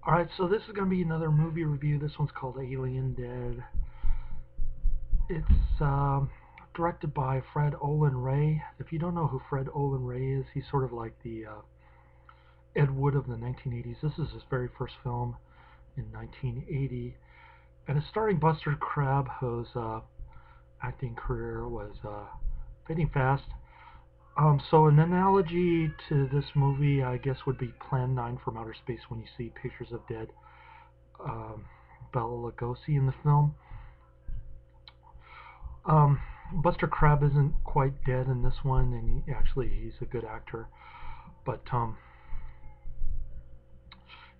Alright, so this is going to be another movie review. This one's called Alien Dead. It's directed by Fred Olen Ray. If you don't know who Fred Olen Ray is, he's sort of like the Ed Wood of the 1980s. This is his very first film in 1980. And it's starring Buster Crabbe, whose acting career was fading fast. So an analogy to this movie, I guess, would be Plan 9 from Outer Space when you see pictures of dead um, Bela Lugosi in the film. Buster Crabbe isn't quite dead in this one, and he's a good actor, but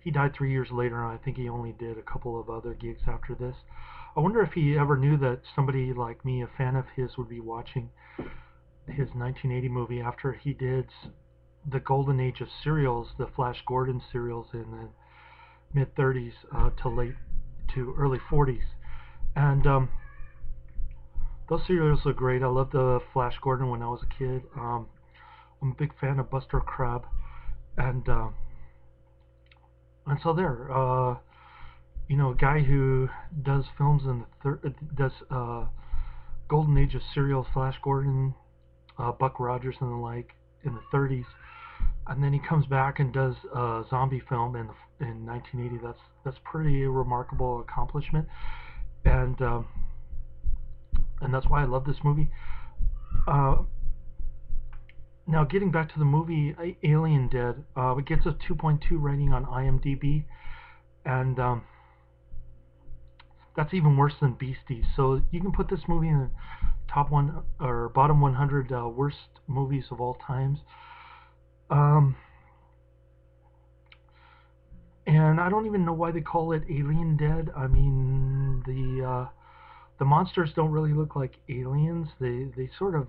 he died 3 years later, and I think he only did a couple of other gigs after this. I wonder if he ever knew that somebody like me, a fan of his, would be watching his 1980 movie after he did the golden age of serials, the Flash Gordon serials in the mid 30s to early 40s, and those serials are great. I loved the Flash Gordon when I was a kid. I'm a big fan of Buster Crabbe, and so there, a guy who does films in the does golden age of serials, Flash Gordon, Buck Rogers, and the like in the 30s, and then he comes back and does a zombie film in 1980. That's pretty remarkable accomplishment, and that's why I love this movie. Now, getting back to the movie Alien Dead, it gets a 2.2 rating on IMDb, and that's even worse than Beastie. So you can put this movie in the top one or bottom 100 worst movies of all times. And I don't even know why they call it Alien Dead. I mean, the monsters don't really look like aliens. They sort of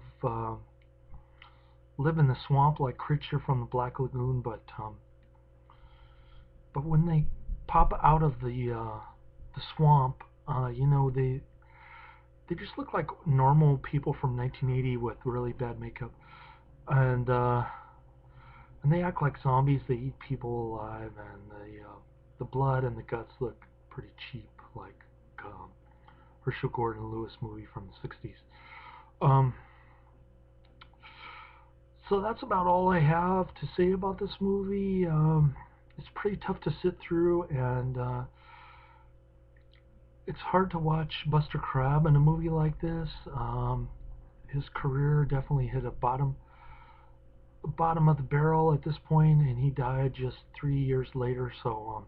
live in the swamp like Creature from the Black Lagoon, but when they pop out of the swamp, they just look like normal people from 1980 with really bad makeup, and they act like zombies. They eat people alive, and the blood and the guts look pretty cheap, like Herschel Gordon Lewis movie from the 60s. So that's about all I have to say about this movie. It's pretty tough to sit through, and it's hard to watch Buster Crabbe in a movie like this. His career definitely hit a bottom of the barrel at this point, and he died just 3 years later. So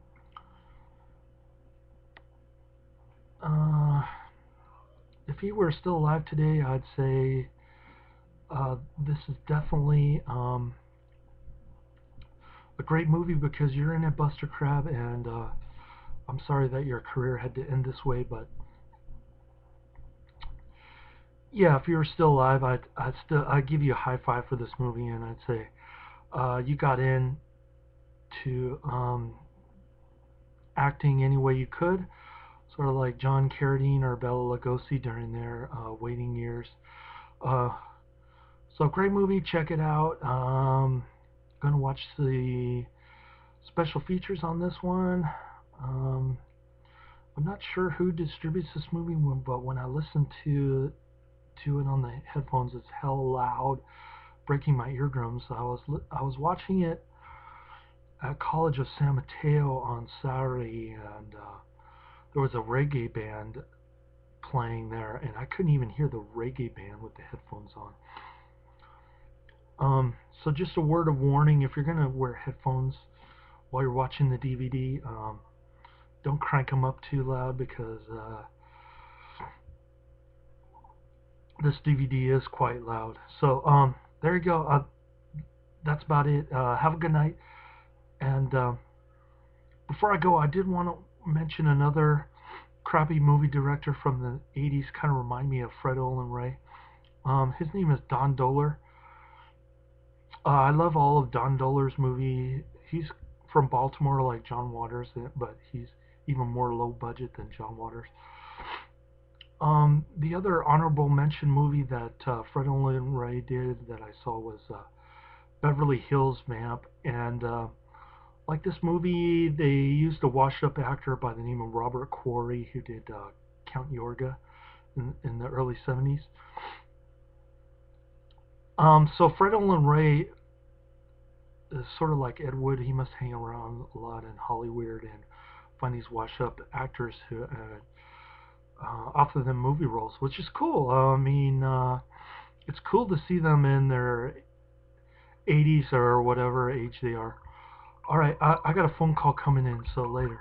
if he were still alive today, I'd say this is definitely a great movie because you're in it, Buster Crabbe, and I'm sorry that your career had to end this way, but yeah, if you were still alive, I'd give you a high five for this movie, and I'd say you got in to acting any way you could, sort of like John Carradine or Bela Lugosi during their waiting years. So great movie, check it out. Gonna watch the special features on this one. I'm not sure who distributes this movie, but when I listen to it on the headphones, it's hell loud, breaking my eardrums. I was watching it at College of San Mateo on Saturday, and there was a reggae band playing there, and I couldn't even hear the reggae band with the headphones on. So just a word of warning: if you're gonna wear headphones while you're watching the DVD, don't crank them up too loud because this DVD is quite loud. So there you go. That's about it. Have a good night. And before I go, I did want to mention another crappy movie director from the 80s. Kind of remind me of Fred Olen Ray. His name is Don Dohler. I love all of Don Dohler's movie. He's from Baltimore, like John Waters, but he's even more low budget than John Waters. The other honorable mention movie that Fred Olen Ray did that I saw was Beverly Hills Vamp, and like this movie, they used a washed-up actor by the name of Robert Quarry who did Count Yorga in the early 70s. So Fred Olen Ray is sort of like Ed Wood. He must hang around a lot in Hollywood and find these washed-up actors who offer them movie roles, which is cool. I mean, it's cool to see them in their 80s or whatever age they are. All right, I got a phone call coming in, so later.